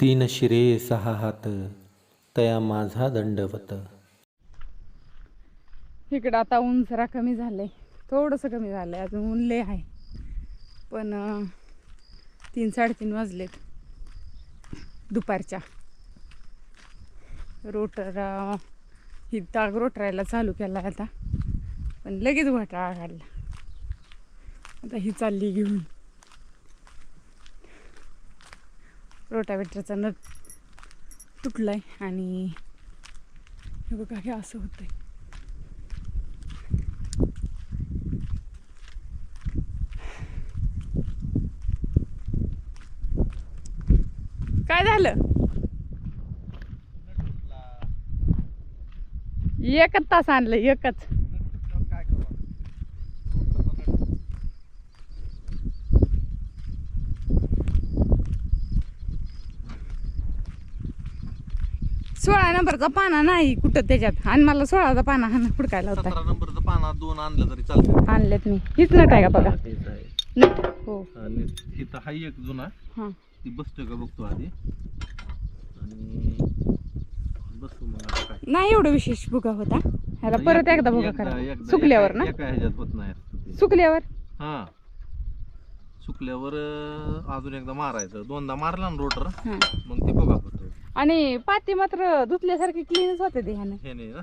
तीन शिरे सहा हात तया माझा दंडवत. इकडं आता ऊन जरा कमी झालंय, थोडंसं कमी झालंय, अजून ऊन लय आहे. पण 3-3:30 वाजलेत दुपारच्या. ही ताग रोटरायला चालू केला आता, पण लगेच घोटाळा काढला. आता ही चालली घेऊन. रोटावेटरचा नट तुटलाय आणि हे बघा हे असं होतंय. काय झालं? एकच तास आणलं, एकच. सोळा नंबरचा पाना नाही कुठं त्याच्यात, आणि मला 16चा पाना हा हुडकायला होता. 17 नंबरचं पाना 2 आणलं तरी चालतं. आणलेत मी. हीच नट आहे का बघा? नट. हो. आणि इथं हा एक जुना हा ती बसतोय का बघतो आधी आणि बसू मग आता काय. नाही एवढं विशेष भुगा होता ह्याला. परत एकदा भुगा करा सुकल्यावर ना. एका ह्याच्यात होत नाही असतं ते. सुकल्यावर हा सुकल्यावर अजून एकदा मारायचं. 2दा मारला ना रोटर हा. मग ते बघा होतं. आणि पाती मात्र धुतल्यासारखी क्लीनच होते ते ह्यानं. हे नाही ना.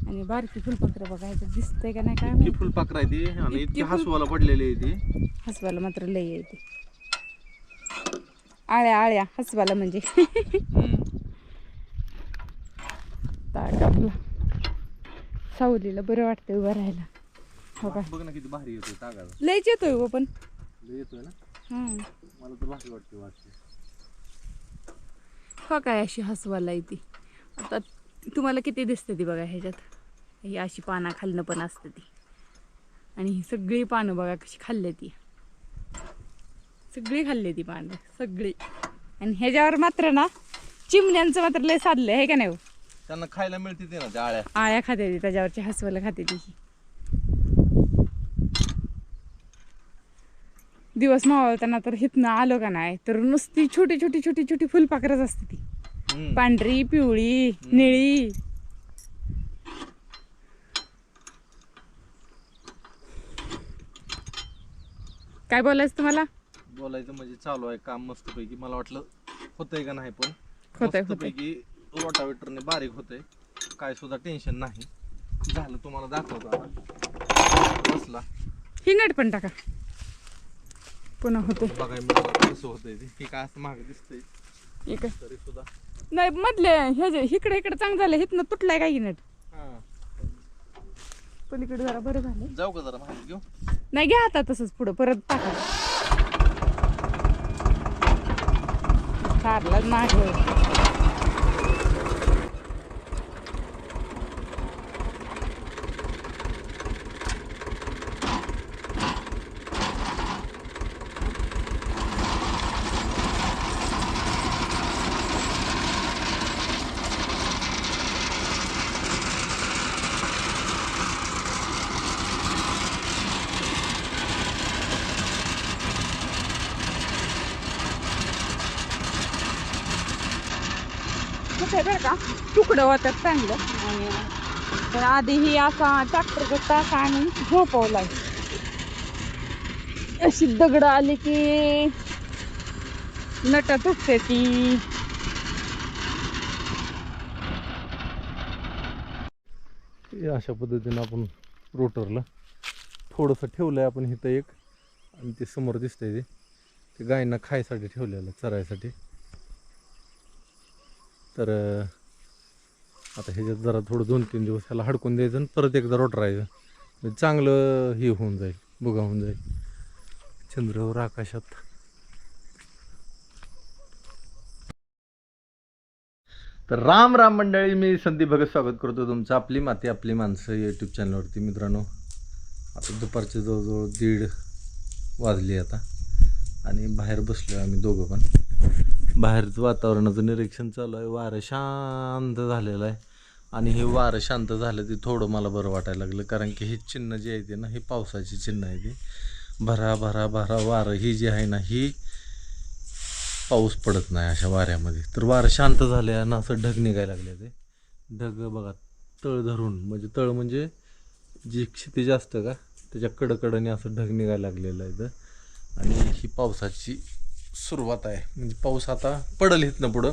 आणि बारकी फुलपत्र बघायचं दिसतंय का नाही काय इतकी फुलपाखरं आहे ती आणि इतकी हसवाला पडलेली आहे ती. हसवाला मात्र लय येते. आळ्या आळ्या हसवाला म्हणजे. ताक आपला सावलीला बरं वाटतंय उभं राहायला. हो का? बघ ना किती भारी येतोय तागाला. लयच येतोय हो पण. लय येतोय ना. मला तर भारी वाटते. हो काय अशी हसवाला येते. आता तुम्हाला किती दिसते ती बघा ह्याच्यात. ही अशी पाना खालनं पण असते ती, आणि ही सगळी पानं बघा कशी खाल्ली ती. सगळी खाल्ली ती पानं सगळी. आणि ह्याच्यावर मात्र ना चिमण्यांचं मात्र लय साधलंय आहे का नाही? त्यांना खायला मिळते ते ना त्या आळ्या. आळ्या खाते ती त्याच्यावरची, हसवाला खाते ती. दिवस मावळताना तर हिथनं आलो का नाही तर नुसती छोटी छोटी छोटी छोटी फुलपाखरच असते ती. पांढरी, पिवळी, निळी. काय बोलायचं तुम्हाला? बोलायचं म्हणजे चालू आहे काम मस्तपैकी. मला वाटलं होतंय का नाही, पण होतंय. मस्तपैकी रोटावेटरने बारीक होतंय. काय सुद्धा टेन्शन नाही. झालं तुम्हाला दाखवतो आता. बसला ही नेट पण टाका पुन्हा होते. बघाय मला कसं होतंय ते. हे काय असं मागे दिसतंय एक तरी सुद्धा. नाही मधले ह्याचे इकडे इकडे चांगलं झालं. हिथनं तुटलाय काही नेट. हा पलीकडे जरा बरं झालं. जाऊ का जरा माहिती घेऊ? नाही घ्या आता तसंच पुढं परत टाका. सारलाच मागे. बरं का तुकडं होतात चांगलं. आणि पण आधी ही असा ट्रॅक्टर तास आणि झोपवलाय. अशी दगड आली की नट तुटते ती. अशा पद्धतीनं आपण रोटरला थोडंसं ठेवलंय आपण इथं एक, आणि ते समोर दिसतंय ते गायींना खायसाठी ठेवलेलं, चरायसाठी. तर आता ह्याच्यात जरा थोडं 2-3 दिवस ह्याला हडकून द्यायचं आणि परत एकदा रोटरायचं. म्हणजे चांगलं हे होऊन जाईल, बुगा होऊन जाईल चंद्रावर आकाशात. तर राम राम मंडळी, मी संदीप भगत स्वागत करतो तुमचं आपली माती आपली माणसं यूट्यूब चॅनलवरती. मित्रांनो, आता दुपारचे जवळजवळ 1:30 वाजले आता, आणि बाहेर बसलो आहे आम्ही दोघं पण. बाहेरचं वातावरणाचं निरीक्षण चालू आहे. वारं शांत झालेलं आहे, आणि हे वारं शांत झालं ते थोडं मला बरं वाटायला लागलं. कारण की हे चिन्ह जे आहे ते ना, हे पावसाची चिन्ह आहे. ते भरा भरा भरा वारं ही जी आहे ना, ही पाऊस पडत नाही अशा वाऱ्यामध्ये. तर वारं शांत झाले आणि असं ढग निघायला लागले. ते ढग बघा तळ धरून, म्हणजे तळ म्हणजे जी क्षितिज असतं का त्याच्या कडकडने असं ढग निघायला लागलेलं आहे. आणि ही पावसाची सुरुवात आहे. म्हणजे पाऊस आता पडेल इथनं पुढं.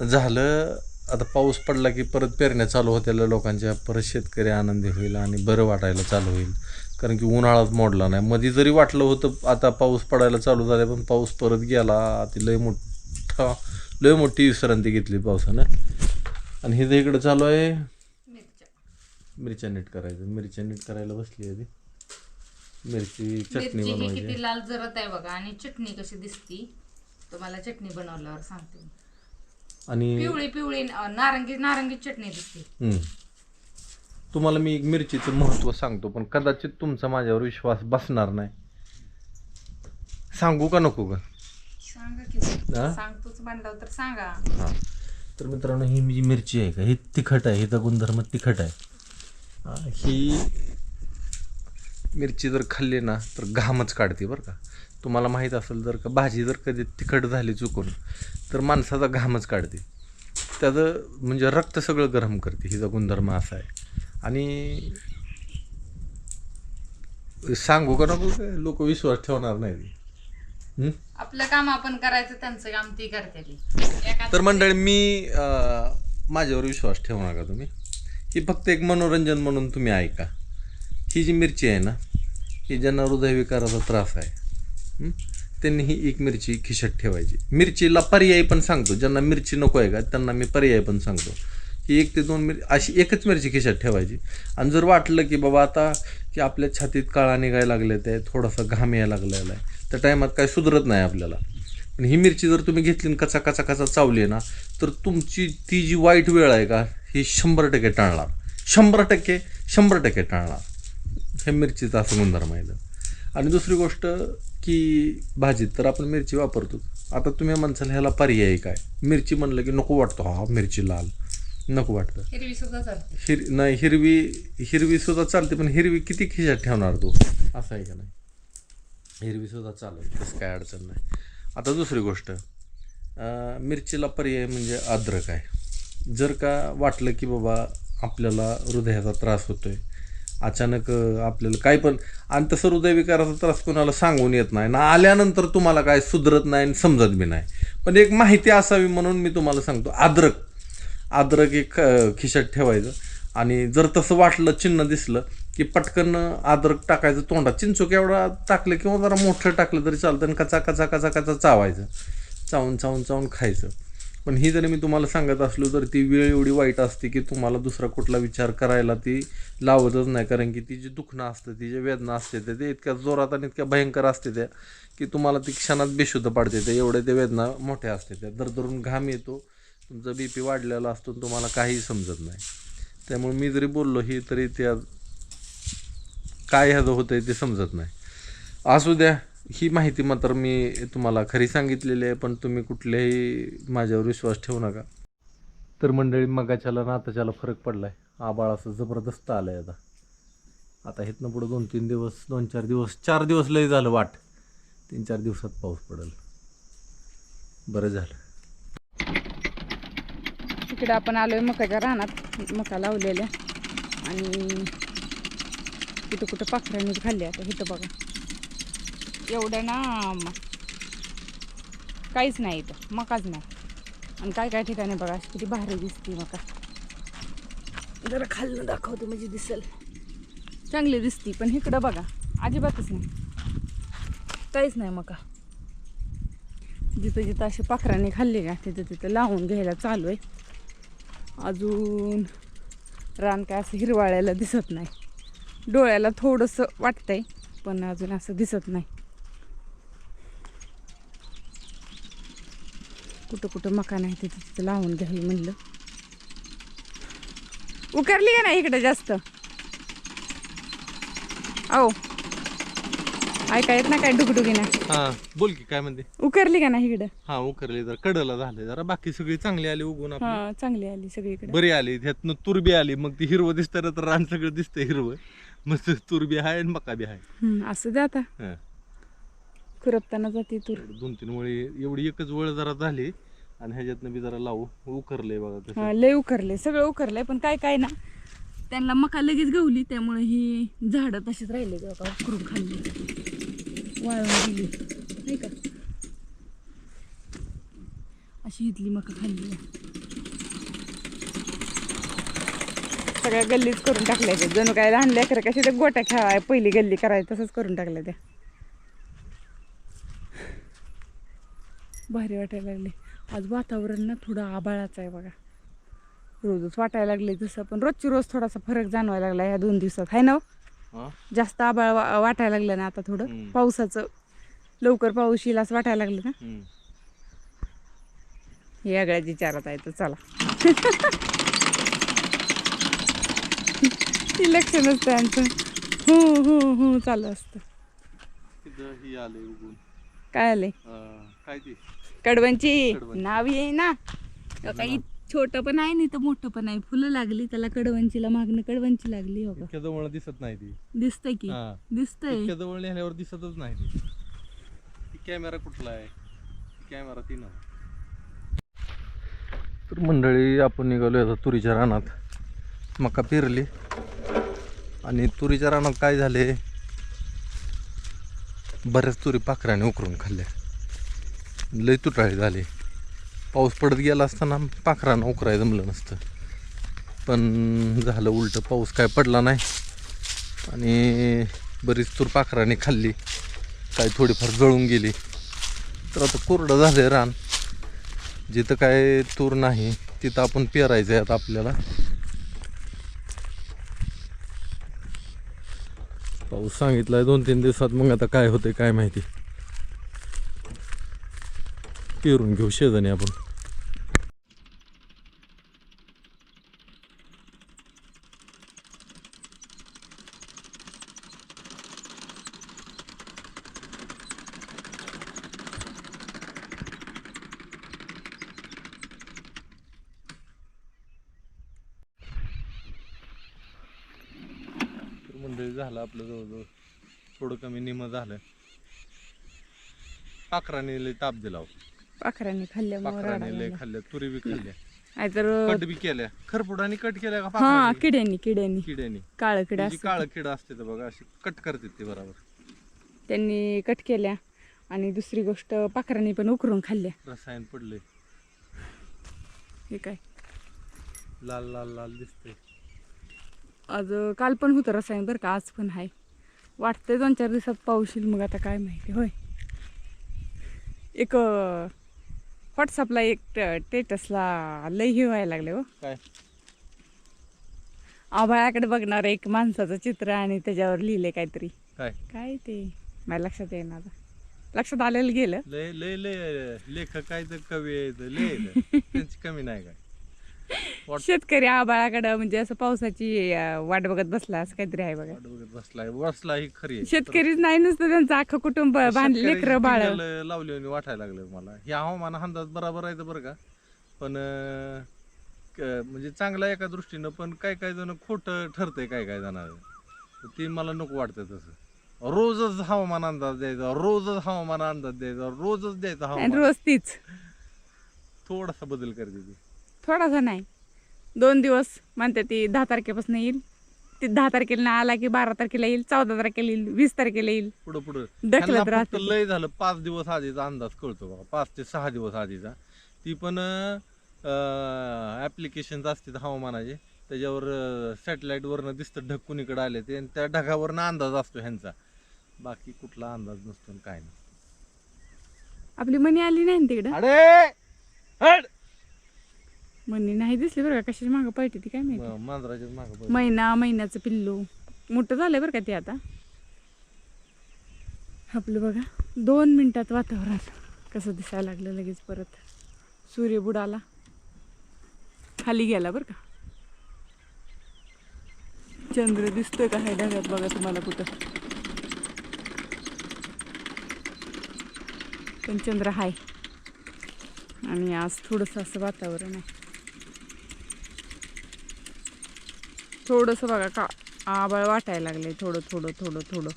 झालं आता पाऊस पडला की परत पेरण्या चालू होत्या लोकांच्या, परत शेतकरी आनंदी होईल आणि बरं वाटायला चालू होईल. कारण की उन्हाळाच मोडला नाही. मध्ये जरी वाटलं होतं आता पाऊस पडायला चालू झाला, पण पाऊस परत गेला. ती लय मोठी विश्रांती घेतली पावसानं. आणि हे जे इकडं चालू आहे मिरच्या नीट करायचं. मिरच्या नीट करायला बसली आहे ती. मिरची चटणी बनवायची. किती लाल जरत आहे बघा. आणि चटणी कशी दिसती तुम्हाला चटणी बनवल्यावर सांगते. आणि पिवळी पिवळी नारंगी चटणी दिसते. तुम्हाला मी एक मिरचीचं महत्त्व सांगतो, पण कदाचित तुमचा माझ्यावर विश्वास बसणार नाही. सांगू का नको का? सांगा की. सांगतोच म्हणलं तर सांगा. हां, तर मित्रांनो ही जी मिरची आहे का, ही तिखट आहे. हिचा गुणधर्म तिखट आहे. ही मिरची जर खाल्ली ना तर घामच काढते बरं का. तुम्हाला माहीत असेल, जर का भाजी जर कधी तिखट झाली चुकून तर माणसाचा घामच काढते. त्याचं म्हणजे रक्त सगळं गरम करते. हिचा गुणधर्म असा आहे. आणि सांगू का नको, लोक विश्वास ठेवणार नाही. आपलं काम आपण करायचं, त्यांचं काम ती करते. तर मंडळी मी माझ्यावर विश्वास ठेवू नका तुम्ही. ही फक्त एक मनोरंजन म्हणून तुम्ही ऐका. ही जी मिरची आहे ना, ही ज्यांना हृदयविकाराचा त्रास आहे त्यांनी ही एक मिरची खिशात ठेवायची. मिरचीला पर्याय पण सांगतो. ज्यांना मिरची नको आहे का त्यांना मी पर्याय पण सांगतो. ही 1 ते 2 अशी एकच मिरची खिशात ठेवायची. आणि जर वाटलं की बाबा आता की आपल्या छातीत काळा निघायला लागले, ते थोडासा घाम यायला लागलेला आहे, त्या टायमात काय सुधरत नाही आपल्याला. पण ही मिरची जर तुम्ही घेतली आणि कचा कचा कचा चावली ना, तर तुमची ती जी वाईट वेळ आहे का ही 100% टाळणार. 100% टाळणार. हे मिरचीचं असं गुणधर्म आहे. आणि दुसरी गोष्ट की भाजीत तर आपण मिरची वापरतो. आता तुम्ही म्हणसाल ह्याला पर्याय काय? मिरची म्हणलं की नको वाटतो, हा मिरची लाल नको वाटतं. हिरवी सुद्धा चालते. नाही, हिरवी सुद्धा चालते, पण हिरवी किती खिशात ठेवणार तू, असं आहे का नाही. हिरवी सुद्धा चालेल, तसं काय अडचण नाही. आता दुसरी गोष्ट, मिरचीला पर्याय म्हणजे अद्रक आहे. जर का वाटलं की बाबा आपल्याला हृदयाचा त्रास होतोय अचानक, आपल्याला काय पण, आणि तसं हृदयविकाराचा त्रास कोणाला सांगून येत नाही ना, आल्यानंतर तुम्हाला काय सुधरत नाही आणि समजत बी नाही, पण एक माहिती असावी म्हणून मी तुम्हाला सांगतो. अद्रक एक खिशात ठेवायचं. आणि जर तसं वाटलं, चिन्ह दिसलं की पटकन अद्रक टाकायचं तोंडात. चिंचोक एवढा टाकलं किंवा जरा मोठं टाकलं तरी चालतं. आणि कचा कचा कचा कचा चावायचं, चावून खायचं. पण ही जरी मी तुम्हाला सांगत असलो तर ती वेळ एवढी वाईट असते की तुम्हाला दुसरा कुठला विचार करायला ती लावतच नाही. कारण की ती जी दुखणं असतं, ती जी वेदना असते ते इतक्या जोरात आणि इतक्या भयंकर असते त्या की तुम्हाला ती क्षणात बेशुद्ध पाडते. ते एवढ्या त्या वेदना मोठ्या असते. त्या दरदरून घाम येतो, तुमचा BP वाढलेला असतो, तुम्हाला काहीही समजत नाही. त्यामुळे मी जरी बोललो ही तरी त्या काय ह्याचं होतं आहे ते समजत नाही. असू द्या, ही माहिती मात्र मी तुम्हाला खरी सांगितलेली आहे, पण तुम्ही कुठल्याही माझ्यावर विश्वास ठेवू नका. तर मंडळी, मगाच्याला ना आताच्याला फरक पडला आहे. आबाळ असं जबरदस्त आलं आहे. आता इथनं पुढं 2-3 दिवस, 2-4 दिवस, 4 दिवस लय झालं वाट. 3-4 दिवसात पाऊस पडेल. बरं झालं. इकडे आपण आलोय मकाच्या रानात, मका लावलेल्या. आणि इथं कुठं पाखरांनी खाल्ली. आता इथं बघा एवढं ना काहीच नाही, इथं मकाच नाही. आणि काय ठिकाणी बघा किती भारी दिसते मका. जरा खाल्लं दाखवतो म्हणजे दिसेल, चांगली दिसती. पण इकडं बघा अजिबातच नाही, काहीच नाही मका. जिथं अशी पाखरांनी खाल्ली का तिथं लावून घ्यायला चालू आहे. अजून रान काय असं हिरवाळ्याला दिसत नाही. डोळ्याला थोडंसं वाटतंय, पण अजून असं दिसत नाही. कुठं मका नाही तिथं लावून घ्यावी म्हणलं. उकरली का नाही इकडे जास्त? अहो ऐका येत ना काय डुगडुगी ना. हां, बोल की काय म्हणते. उकरली का नाही इकडं? हां, उकरली. जरा कडला झाले जरा, बाकी सगळी चांगली आली उगून. हा, चांगली आली सगळीकडे, बरी आली. त्यातनं तुरबी आली, मग ती हिरवं दिसतं तर रान सगळं दिसतंय हिरवं. मस्त तुरबी आहे आणि मका बी आहे. असं दे आता. हां, खुरपताना जाते तूर. 2-3 वळी एवढी एकच वळ जरा झाली आणि ह्याच्यातनं बी जरा लावू उकरले बघा हा, तसं. लय उकरले, सगळं उकरलंय. पण काय काय ना त्यांना मका लगेच गवली, त्यामुळे ही झाडं तशीच राहिले बघा, उकरून खाल्ली, वाळून गेली नाही का. अशी इथली मका खाल्ली. सगळ्या गल्लीच करून टाकल्या त्या, जणू काय लहान लेकरं कशी ते गोट्या खेळाय पहिली गल्ली करायची तसंच करून टाकल्या त्या. भारी वाटायला लागले. आज वातावरण ना थोडं आभाळाचं आहे बघा, रोजच वाटायला लागले तसं, पण रोजची रोज थोडासा फरक जाणवायला लागला ह्या 2 दिवसात आहे ना हो? हा? जास्त आभाळ वाटायला लागलं ना आता थोडं, पावसाचं लवकर पाऊस येईल असं वाटायला लागलं ना. हे वेगळ्याच विचारात आहे तर चला. हे लक्ष नसतं यांचं, हो हो हो चालू असतं. ही आले उगून. काय आले? काय ती कडवंची कडवंची. नाव आहे ना. काही छोटं पण आहे नाही तर मोठं पण आहे. फुलं लागली त्याला, कडवंचीला मागणं कडवंची लागली हो का. इतक्या जवळ दिसत नाही ती. दिसतंय की, हा. दिसतंय. इतक्या जवळ नेल्यावर दिसतच नाही ती. ती कॅमेरा कुठला आहे? कॅमेरा ती ना. तर मंडळी आपण निघालो आता तुरीच्या रानात. मका पेरली आणि तुरीच्या रानात काय झाले, बऱ्याच तुरी पाखराने उकरून खाल्ल्या, लय तुटाळी झाली. पाऊस पडत गेला असताना पाखरानं उकरायला जमलं नसतं, पण झालं उलटं. पाऊस काय पडला नाही आणि बरीच तूर पाखराने खाल्ली, काय थोडीफार जळून गेली. तर आता कोरडं झालं रान. जिथं काय तूर नाही तिथं आपण पेरायचं आहे आता आपल्याला. पाऊस सांगितलाय 2-3 दिवसात, मग आता काय होते काय माहिती. पेरून घेऊ शेजाने आपण. मंडळी झालं आपलं जवळजवळ थोडं कमी निम झालं. पाखराने लय ताप दिला. पाखरांनी खाल्ल्यामुळे पाखराने लय खाल्ल्या, तुरी बी खाल्ल्या, नाहीतर कट बी केल्या. खरपुडाने कट केल्या का हा, पाखराने? किड्यांनी किड्यांनी किड्यानी. काळं किडा काळं किडा असते तर बघा, अशी कट करते ते बरोबर. त्यांनी कट केल्या. आणि दुसरी गोष्ट पाखरांनी पण उकरून खाल्ल्या. रसायन पडले, हे काय लाल लाल लाल दिसते. आज काल पण होतं रसायन बरं का, आज पण आहे. वाटतंय 2-4 दिवसात पाऊस येईल, मग आता काय माहिती. होय, एक व्हॉट्सअपला एक स्टेटसला लय हे व्हायला लागले हो. काय? आभाळाकडे बघणार एक माणसाचं चित्र आणि त्याच्यावर लिहिले काहीतरी. काय काय ते माझ्या लक्षात येईना, आता लक्षात आलेलं गेलं. लय लय लय लेखक काय तर कवी आहेत, लय आहेत. त्यांची कमी नाही काय. शेतकरी आभाळाकडं म्हणजे असं पावसाची वाट बघत बसला असं काहीतरी आहे बघा. वाट बघत बसला ही खरी आहे. शेतकरीच नाही नुसतं, त्यांचं अख्खं कुटुंब बांधले, लेकरं बाळ. लावले वाटायला लागलं मला. हे हवामान अंदाज बरोबर आहे बरं का, पण म्हणजे चांगला एका दृष्टीनं, पण काय काय जण खोटं ठरतंय काय काय जणांना. ते मला नको वाटतं तसं. रोजच हवामान अंदाज द्यायचा, रोजच हवामान अंदाज द्यायचा, रोजच द्यायचा आणि हवामान. रोज तीच. थोडासा बदल करते ती. थोडासा नाही, 2 दिवस म्हणते ती 10 तारखेपासून येईल. ती 10 तारखेला ना आला की 12 तारखेला येईल, 14 तारखेला येईल, 20 तारखेला येईल. पुढं पुढं ढकलत ह्यांना फक्त राहते. लय झालं 5 दिवस आधीचा अंदाज कळतो बघा, 5 ते 6 दिवस आधीचा. ती पण ॲप्लिकेशन्स असतात हवामानाचे, त्याच्यावर सॅटेलाईटवरनं दिसतं ढग कुणीकडे आले ते, आणि त्या ढगावरनं अंदाज असतो ह्यांचा. बाकी कुठला अंदाज नसतो आणि काय नाही. आपली मनी आली नाही ना तिकडं. अरे मनी नाही दिसली बरं का, कशाची मागं पळते ती काय माहिती. मांजराच्या मागं महिन्याचं पिल्लू मोठं झालंय बरं का ते आता. आपलं बघा 2 मिनिटात वातावरण कसं दिसायला लागलं. लगेच परत सूर्य बुडाला, खाली गेला बरं का. चंद्र दिसतोय का ह्या ढगात बघा तुम्हाला कुठं, पण चंद्र हाय. आणि आज थोडंसं असं वातावरण आहे, थोडंसं बघा का आभाळ वाटायला लागले, थोडं थोडं थोडं थोडं.